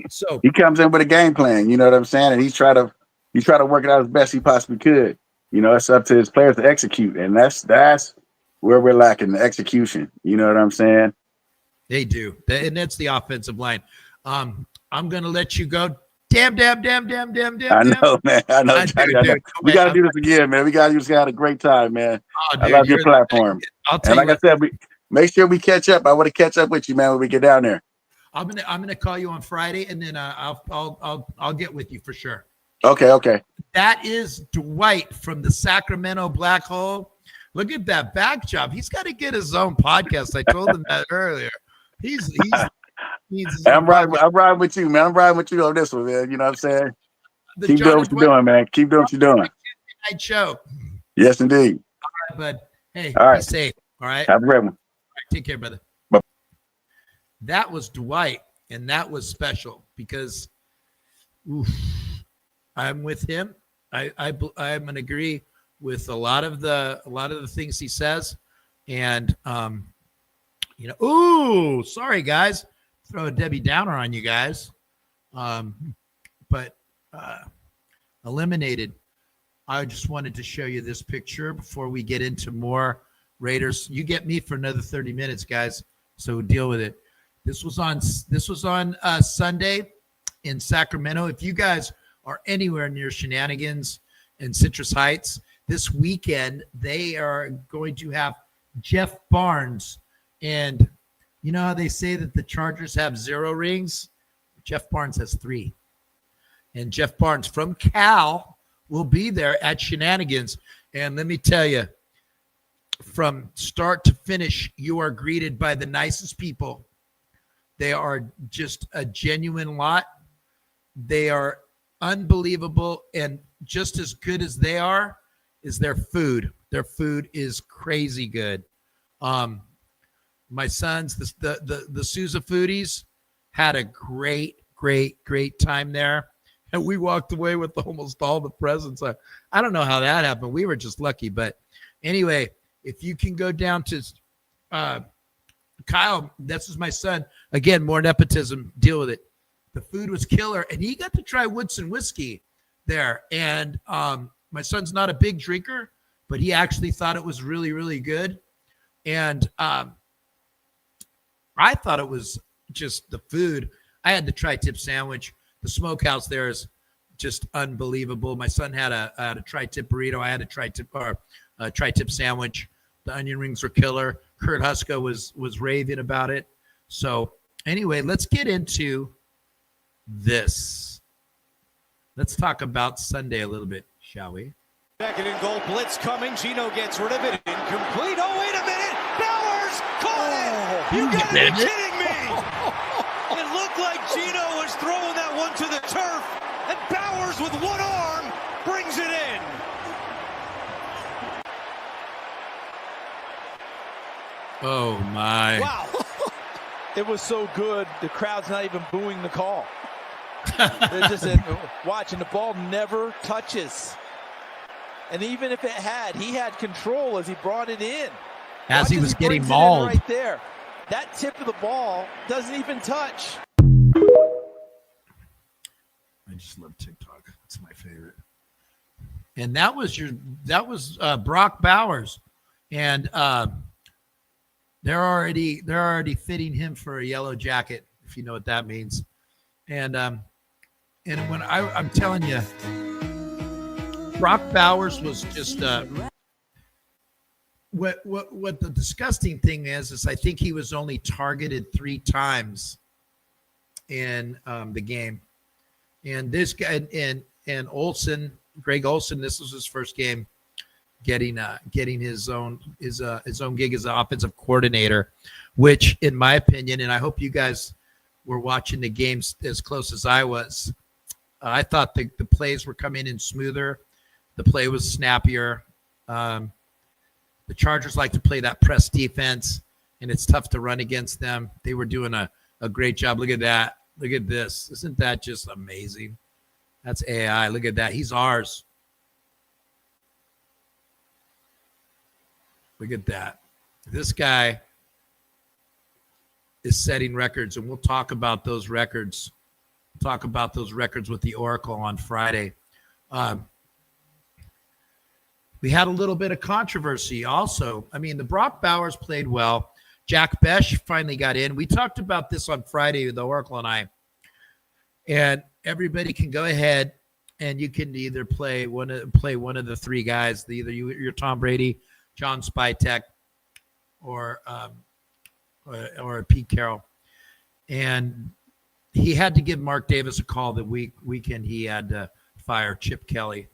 [SPEAKER 1] So
[SPEAKER 2] he comes in with a game plan. You know what I'm saying? And he try to work it out as best he possibly could. You know, it's up to his players to execute, and that's where we're lacking, the execution. You know what I'm saying?
[SPEAKER 1] They do, and that's the offensive line. I'm gonna let you go. Damn.
[SPEAKER 2] I know, man. I know. We got to do this again, man. We got to just have a great time, man.
[SPEAKER 1] Oh, dude,
[SPEAKER 2] I love your platform.
[SPEAKER 1] I'll tell
[SPEAKER 2] you. Like I said, make sure we catch up. I want to catch up with you, man, when we get down there.
[SPEAKER 1] I'm gonna call you on Friday, and then I'll get with you for sure.
[SPEAKER 2] Okay.
[SPEAKER 1] That is Dwight from the Sacramento Black Hole. Look at that back job. He's got to get his own podcast. I told him that earlier.
[SPEAKER 2] I'm riding with you, man. I'm riding with you on this one, man. You know what I'm saying? Keep doing what you're doing, man. Keep doing what you're doing.
[SPEAKER 1] Night show.
[SPEAKER 2] Yes, indeed.
[SPEAKER 1] All right, bud. Hey,
[SPEAKER 2] all right.
[SPEAKER 1] Be safe. All right.
[SPEAKER 2] Have a great one.
[SPEAKER 1] All right, take care, brother.
[SPEAKER 2] Bye.
[SPEAKER 1] That was Dwight, and that was special because I'm with him. I'm gonna agree with a lot of the things he says, and sorry guys, throw a Debbie Downer on you guys, but eliminated. I just wanted to show you this picture before we get into more Raiders. You get me for another 30 minutes, guys, so deal with it. This was on Sunday in Sacramento. If you guys are anywhere near Shenanigans and Citrus Heights, this weekend they are going to have Jeff Barnes. And you know how they say that the Chargers have 0 rings? Jeff Barnes has 3. And Jeff Barnes from Cal will be there at Shenanigans. And let me tell you, from start to finish, you are greeted by the nicest people. They are just a genuine lot. They are unbelievable. And just as good as they are is their food. Their food is crazy good. My sons, the Sousa foodies, had a great time there. And we walked away with almost all the presents. I don't know how that happened. We were just lucky. But anyway, if you can go down to Kyle, this is my son. Again, more nepotism. Deal with it. The food was killer. And he got to try Woodson whiskey there. And my son's not a big drinker, but he actually thought it was really, really good. And I thought it was just the food. I had the tri-tip sandwich. The smokehouse there is just unbelievable. My son had a tri-tip burrito. I had a tri-tip sandwich. The onion rings were killer. Kurt Huska was raving about it. So anyway, let's get into this. Let's talk about Sunday a little bit, shall we?
[SPEAKER 3] Second and goal, blitz coming. Gino gets rid of it. Incomplete. Oh, wait a minute. Bowers caught it. You got to be kidding me. It looked like Gino was throwing that one to the turf, and Bowers with one arm brings it in.
[SPEAKER 1] Oh, my.
[SPEAKER 3] Wow.
[SPEAKER 4] It was so good, the crowd's not even booing the call. They're just watching. The ball never touches. And even if it had, he had control as he brought it in.
[SPEAKER 1] As he was getting mauled.
[SPEAKER 4] Right there. That tip of the ball doesn't even touch.
[SPEAKER 1] I just love TikTok. It's my favorite. And that was Brock Bowers. And they're already fitting him for a yellow jacket, if you know what that means. And when I'm telling you, Brock Bowers was just what the disgusting thing is I think he was only targeted 3 times in the game. And this guy and Olsen, Greg Olsen, this was his first game getting his own gig as an offensive coordinator, which in my opinion, and I hope you guys were watching the games as close as I was, I thought the plays were coming in smoother. The play was snappier. The Chargers like to play that press defense, and it's tough to run against them. They were doing a a great job. Look at that. Look at this. Isn't that just amazing? That's AI. Look at that. He's ours. Look at that. This guy is setting records, and we'll talk about those records. Talk about those records with the Oracle on Friday. We had a little bit of controversy also. I mean, the Brock Bowers played well. Jack Besh finally got in. We talked about this on Friday, the Oracle and I. And everybody can go ahead and you can either play one of the three guys. Either you're Tom Brady, John Spytek, or Pete Carroll. And he had to give Mark Davis a call the weekend he had to fire Chip Kelly.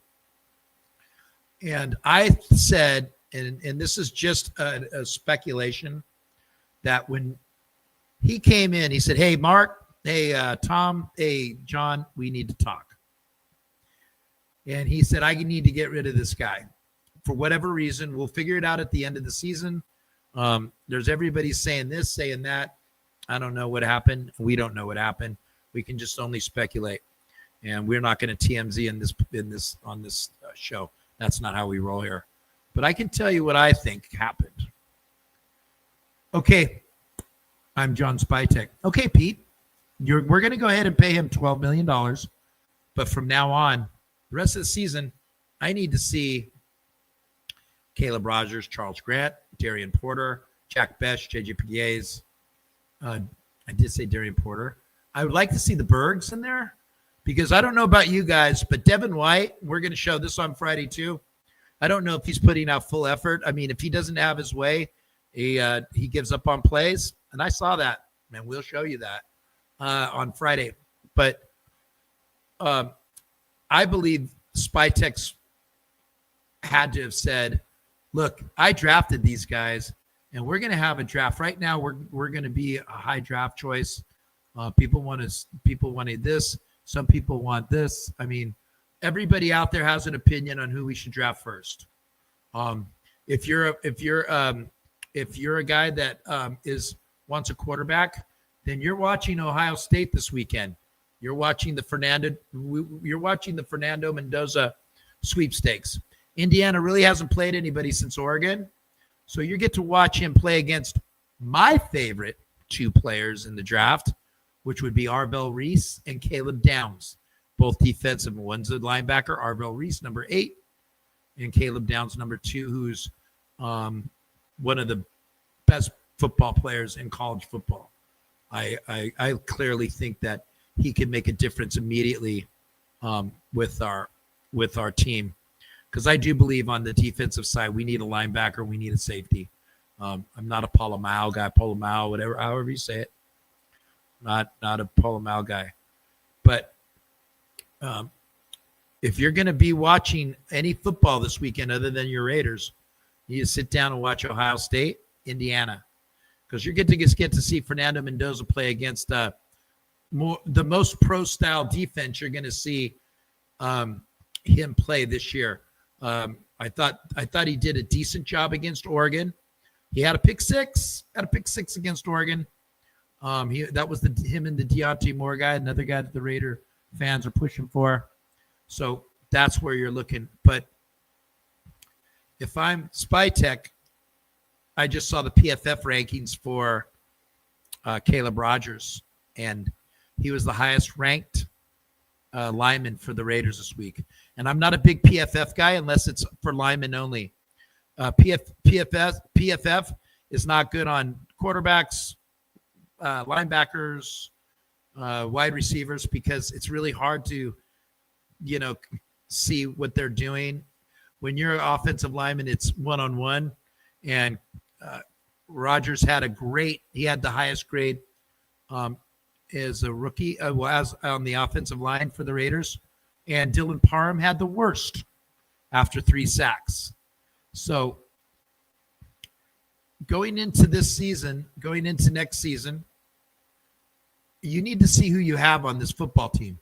[SPEAKER 1] And I said, and this is just a speculation, that when he came in, he said, "Hey, Mark, hey, Tom, hey, John, we need to talk." And he said, "I need to get rid of this guy. For whatever reason, we'll figure it out at the end of the season. There's everybody saying this, saying that. I don't know what happened. We don't know what happened. We can just only speculate. And we're not going to TMZ on this show. That's not how we roll here. But I can tell you what I think happened." Okay, I'm John Spytek. Okay, Pete, we're going to go ahead and pay him $12 million. But from now on, the rest of the season, I need to see Caleb Rogers, Charles Grant, Darian Porter, Jack Besh, JJ Piquets. I did say Darian Porter. I would like to see the Bergs in there because I don't know about you guys, but Devin White, we're going to show this on Friday too. I don't know if he's putting out full effort. I mean, if he doesn't have his way, he gives up on plays. And I saw that, and we'll show you that on Friday. But I believe Spytek's had to have said, "Look, I drafted these guys, and we're going to have a draft. Right now, we're going to be a high draft choice. People wanted this. Some people want this. I mean, everybody out there has an opinion on who we should draft first. If you're a guy that wants a quarterback, then you're watching Ohio State this weekend. You're watching the Fernando Mendoza sweepstakes. Indiana really hasn't played anybody since Oregon, so you get to watch him play against my favorite two players in the draft, which would be Arbel Reese and Caleb Downs, both defensive. One's a linebacker, Arbel Reese, number 8, and Caleb Downs, number 2, who's one of the best football players in college football. I clearly think that he can make a difference immediately with our team, because I do believe on the defensive side we need a linebacker, we need a safety. I'm not a Polamalu guy, whatever, however you say it. Not a Polamalu guy, but if you're going to be watching any football this weekend other than your Raiders, you need to sit down and watch Ohio State, Indiana, because you're going to get to see Fernando Mendoza play against the most pro-style defense you're going to see him play this year. I thought he did a decent job against Oregon. He had a pick six against Oregon. That was him and the Deontay Moore guy, another guy that the Raider fans are pushing for. So that's where you're looking. But if I'm Spytek, I just saw the PFF rankings for Caleb Rogers, and he was the highest ranked lineman for the Raiders this week. And I'm not a big PFF guy unless it's for linemen only. PFF is not good on quarterbacks, linebackers, wide receivers, because it's really hard to, see what they're doing. When you're an offensive lineman, it's one-on-one. And Rogers had he had the highest grade as a rookie, as on the offensive line for the Raiders. And Dylan Parham had the worst after 3 sacks. So going into next season, you need to see who you have on this football team.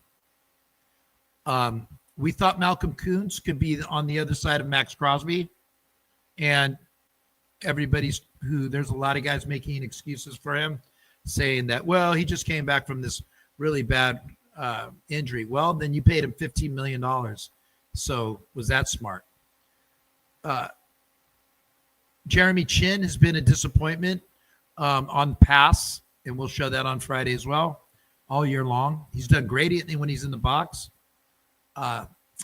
[SPEAKER 1] We thought Malcolm Koonce could be on the other side of Max Crosby, and there's a lot of guys making excuses for him, saying that, well, he just came back from this really bad injury. Well, then you paid him $15 million. So was that smart? Jeremy Chin has been a disappointment on pass, and we'll show that on Friday as well, all year long. He's done great when he's in the box.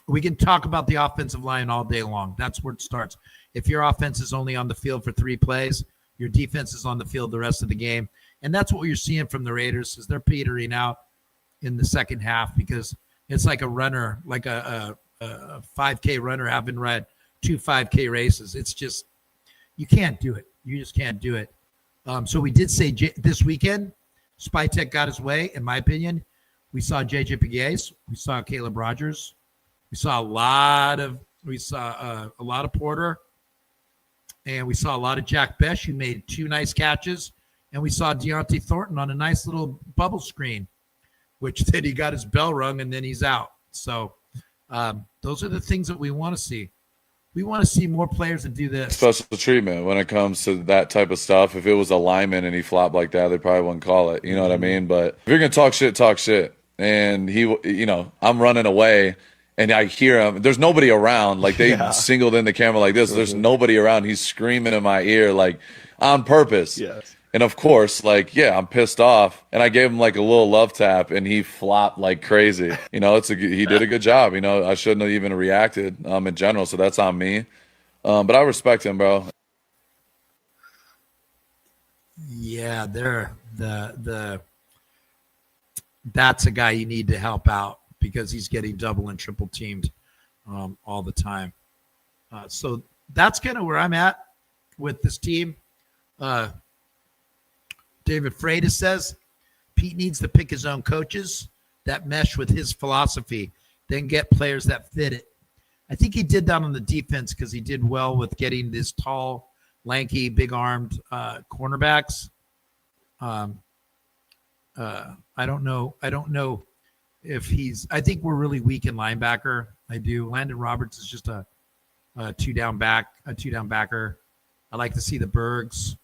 [SPEAKER 1] We can talk about the offensive line all day long. That's where it starts. If your offense is only on the field for 3 plays, your defense is on the field the rest of the game. And that's what you're seeing from the Raiders is they're petering out in the second half because it's like a runner, like a 5K runner having run 2 5K races. It's just, you can't do it. You just can't do it. So we did say this weekend, Spytek got his way, in my opinion. We saw JJ Pegues. We saw Caleb Rogers. We saw a lot of Porter. And we saw a lot of Jack Besh, who made 2 nice catches. And we saw Deontay Thornton on a nice little bubble screen, which then he got his bell rung and then he's out. So those are the things that we want to see. We want to see more players that do this.
[SPEAKER 5] Special treatment when it comes to that type of stuff. If it was a lineman and he flopped like that, they probably wouldn't call it. You know what I mean? But if you're going to talk shit, talk shit. And I'm running away and I hear him. There's nobody around. Like they singled in the camera like this. There's nobody around. He's screaming in my ear like on purpose.
[SPEAKER 6] Yes.
[SPEAKER 5] And of course, I'm pissed off. And I gave him like a little love tap and he flopped like crazy. He did a good job. I shouldn't have even reacted in general. So that's on me. But I respect him, bro.
[SPEAKER 1] Yeah, that's a guy you need to help out because he's getting double and triple teamed all the time. So that's kind of where I'm at with this team. David Freitas says Pete needs to pick his own coaches that mesh with his philosophy, then get players that fit it. I think he did that on the defense because he did well with getting this tall, lanky, big-armed cornerbacks. I don't know if he's – I think we're really weak in linebacker. I do. Landon Roberts is just a two-down backer. I like to see the Bergs.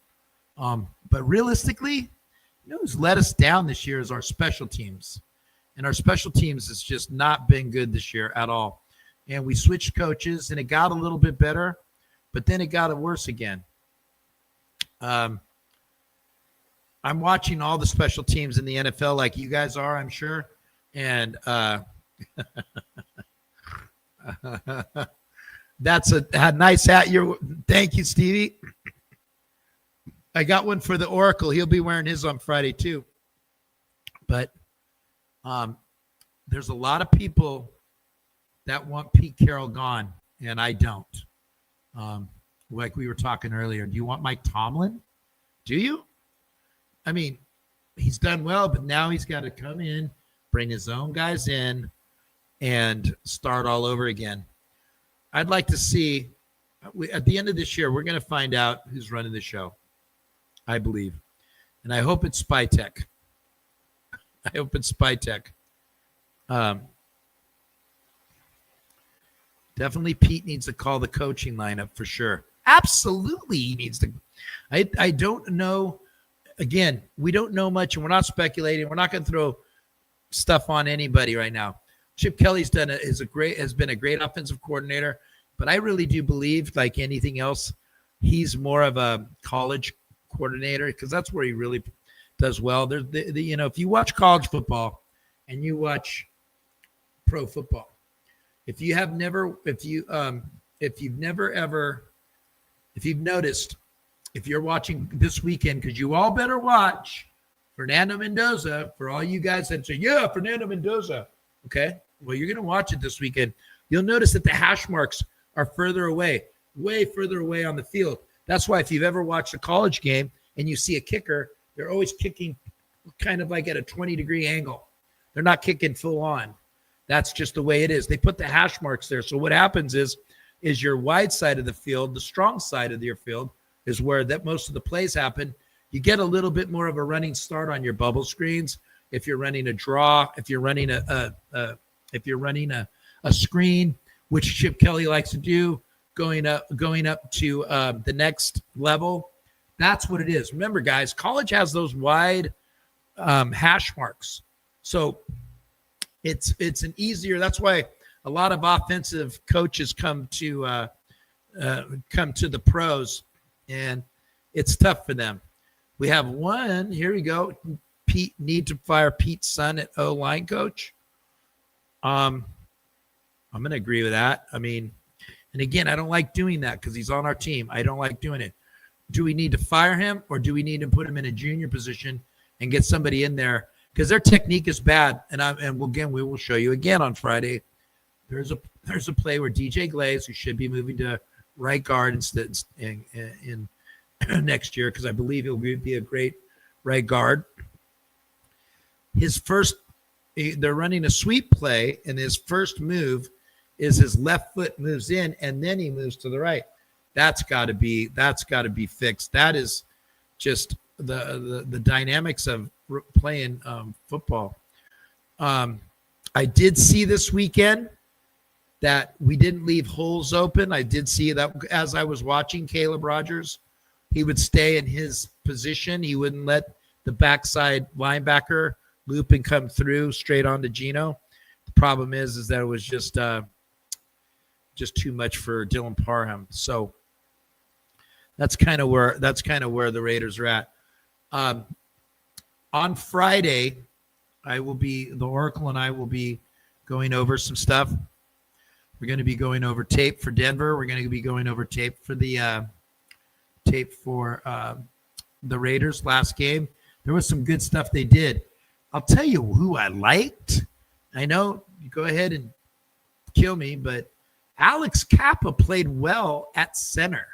[SPEAKER 1] But realistically, who's let us down this year is our special teams. And our special teams has just not been good this year at all. And we switched coaches, and it got a little bit better, but then it got worse again. I'm watching all the special teams in the NFL like you guys are, I'm sure. And that's a nice hat. Thank you, Stevie. I got one for the Oracle. He'll be wearing his on Friday too. But there's a lot of people that want Pete Carroll gone, and I don't. Like we were talking earlier, do you want Mike Tomlin? Do you? I mean, he's done well, but now he's got to come in, bring his own guys in, and start all over again. I'd like to see, at the end of this year, we're going to find out who's running the show. I believe. And I hope it's Spytek. Definitely Pete needs to call the coaching lineup for sure. Absolutely he needs to. I don't know. Again, we don't know much and we're not speculating. We're not going to throw stuff on anybody right now. Chip Kelly's has been a great offensive coordinator, but I really do believe, like anything else, he's more of a college coordinator because that's where he really does well. There's if you watch college football and you watch pro football, if you've noticed, if you're watching this weekend, because you all better watch Fernando Mendoza, for all you guys that say, yeah, Fernando Mendoza. Okay. Well, you're going to watch it this weekend. You'll notice that the hash marks are further away, way further away on the field. That's why if you've ever watched a college game and you see a kicker, they're always kicking kind of like at a 20-degree angle. They're not kicking full on. That's just the way it is. They put the hash marks there. So what happens is your wide side of the field, the strong side of your field, is where that most of the plays happen. You get a little bit more of a running start on your bubble screens. If you're running a draw, if you're running a screen, which Chip Kelly likes to do, going up to the next level. That's what it is. Remember, guys, college has those wide hash marks. So it's an easier. That's why a lot of offensive coaches come to the pros, and it's tough for them. We have one. Here we go. Pete need to fire Pete's son at O-line coach. I'm going to agree with that. I mean, and again, I don't like doing that because he's on our team. I don't like doing it. Do we need to fire him, or do we need to put him in a junior position and get somebody in there? Because their technique is bad. We will show you again on Friday. There's a play where DJ Glaze, who should be moving to right guard instead in next year, because I believe he'll be a great right guard. They're running a sweep play, and his first move is his left foot moves in, and then he moves to the right. That's got to be fixed. That is just the dynamics of playing football. I did see this weekend that we didn't leave holes open. I did see that as I was watching Caleb Rogers, he would stay in his position. He wouldn't let the backside linebacker loop and come through straight onto Gino. The problem is that it was just too much for Dylan Parham. So that's kind of where the Raiders are at. On Friday, the Oracle and I will be going over some stuff. We're going to be going over tape for Denver. We're going to be going over tape for the Raiders last game. There was some good stuff they did. I'll tell you who I liked. I know you go ahead and kill me, but Alex Kappa played well at center.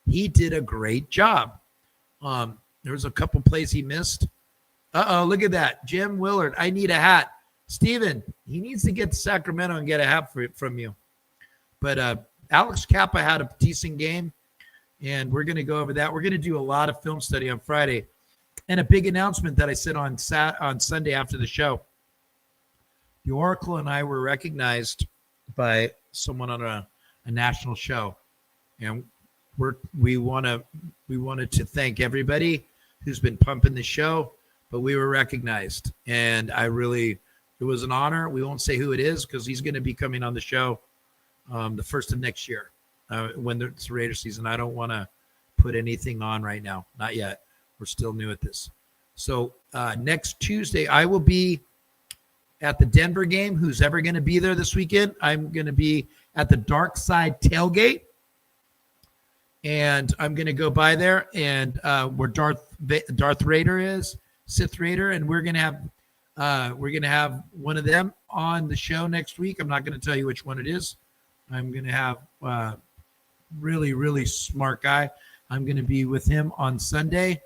[SPEAKER 1] He did a great job. There was a couple plays he missed. Look at that. Jim Willard, I need a hat. Steven, he needs to get to Sacramento and get a hat from you. But Alex Kappa had a decent game, and we're going to go over that. We're going to do a lot of film study on Friday. And a big announcement that I said on Sunday after the show. The Oracle and I were recognized by someone on a national show, and we wanted to thank everybody who's been pumping the show, but we were recognized, and it was an honor. We won't say who it is because he's going to be coming on the show the first of next year when it's Raider season. I don't want to put anything on right now, not yet. We're still new at this. So next Tuesday, I will be at the Denver game. Who's ever going to be there this weekend? I'm going to be at the Dark Side Tailgate. And I'm going to go by there and where Darth Raider is, Sith Raider. And we're going to have one of them on the show next week. I'm not going to tell you which one it is. I'm going to have really, really smart guy. I'm going to be with him on Sunday.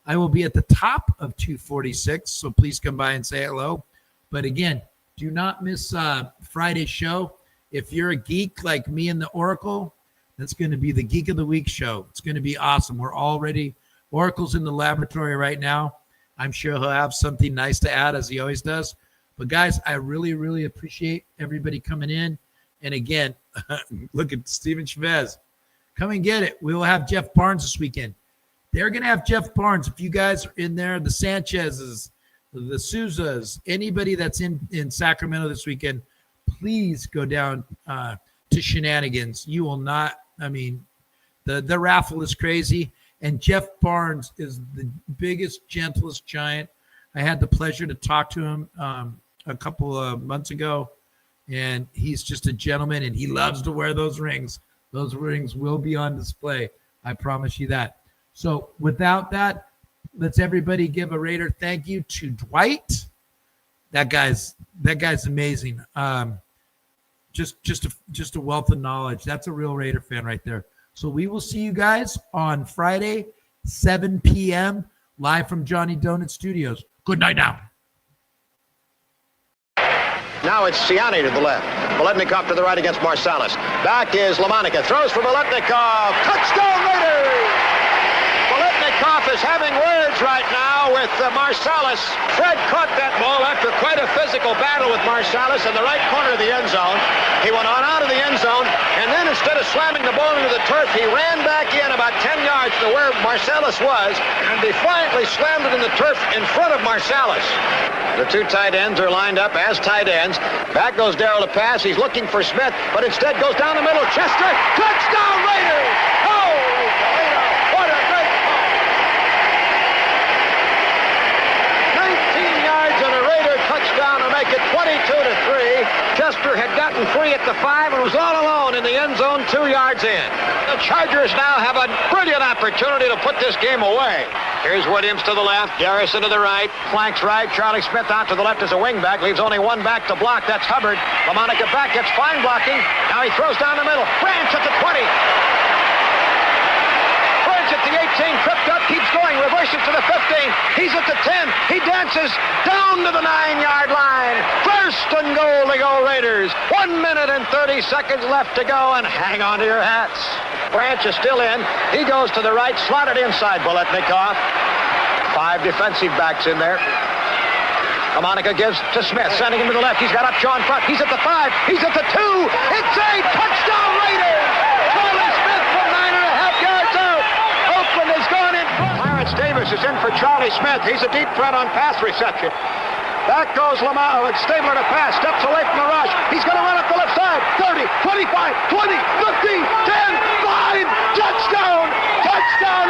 [SPEAKER 1] I will be at the top of 246, so please come by and say hello. But again, do not miss Friday's show. If you're a geek like me and the Oracle, that's going to be the Geek of the Week show. It's going to be awesome. We're already – Oracle's in the laboratory right now. I'm sure he'll have something nice to add, as he always does. But, guys, I really, really appreciate everybody coming in. And, again, look at Steven Chavez. Come and get it. We will have Jeff Barnes this weekend. They're going to have Jeff Barnes. If you guys are in there, the Sanchez's, the Souzas, anybody that's in Sacramento this weekend, please go down to Shenanigans. You will not – I mean, the raffle is crazy. And Jeff Barnes is the biggest, gentlest giant. I had the pleasure to talk to him a couple of months ago, and he's just a gentleman, and he loves to wear those rings. Those rings will be on display. I promise you that. So without that, let's everybody give a Raider thank you to Dwight. That guy's amazing. Just a wealth of knowledge. That's a real Raider fan right there. So we will see you guys on Friday, 7 p.m., live from Johnny Donut Studios. Good night now.
[SPEAKER 6] Now it's Siani to the left. Biletnikoff to the right against Marsalis. Back is Lamonica. Throws for Biletnikoff. Touchdown Raiders! Biletnikoff is having words right now with Marsalis. Fred caught that ball after quite a physical battle with Marsalis in the right corner of the end zone. He went on out of the end zone, and then instead of slamming the ball into the turf, he ran back in about 10 yards. yards to where Marsalis was and defiantly slammed it in the turf in front of Marsalis. The two tight ends are lined up as tight ends. Back goes Darrell to pass. He's looking for Smith, but instead goes down the middle. Chester, touchdown Raiders! Holy Toledo, what a great ball! 19 yards and a Raider touchdown to make it 22-3. Chester had gotten free at the 5 and was all alone in the end zone 2 yards in. The Chargers now have a brilliant opportunity to put this game away. Here's Williams to the left, Garrison to the right, flanks right, Charlie Smith out to the left as a wingback, leaves only one back to block, that's Hubbard. LaMonica back, gets fine blocking, now he throws down the middle, Branch at the 20. Branch at the 18, tripped up, keeps going, reverses to the 15, he's at the 10, he dances down to the 9-yard line. First and goal to go Raiders. 1 minute and 30 seconds left to go, and hang on to your hats. Branch is still in. He goes to the right, slotted inside Biletnikoff. 5 defensive backs in there. LaMonica gives to Smith, sending him to the left. He's got Upshaw in front. He's at the 5. He's at the 2. It's a touchdown Raiders! Charlie Smith from 9.5 yards out. Oakland has gone in front. Clarence Davis is in for Charlie Smith. He's a deep threat on pass reception. Back goes Stabler to pass, steps away from the rush. He's going to run up the left side. 30, 25, 20, 15, 10, 5, touchdown! Touchdown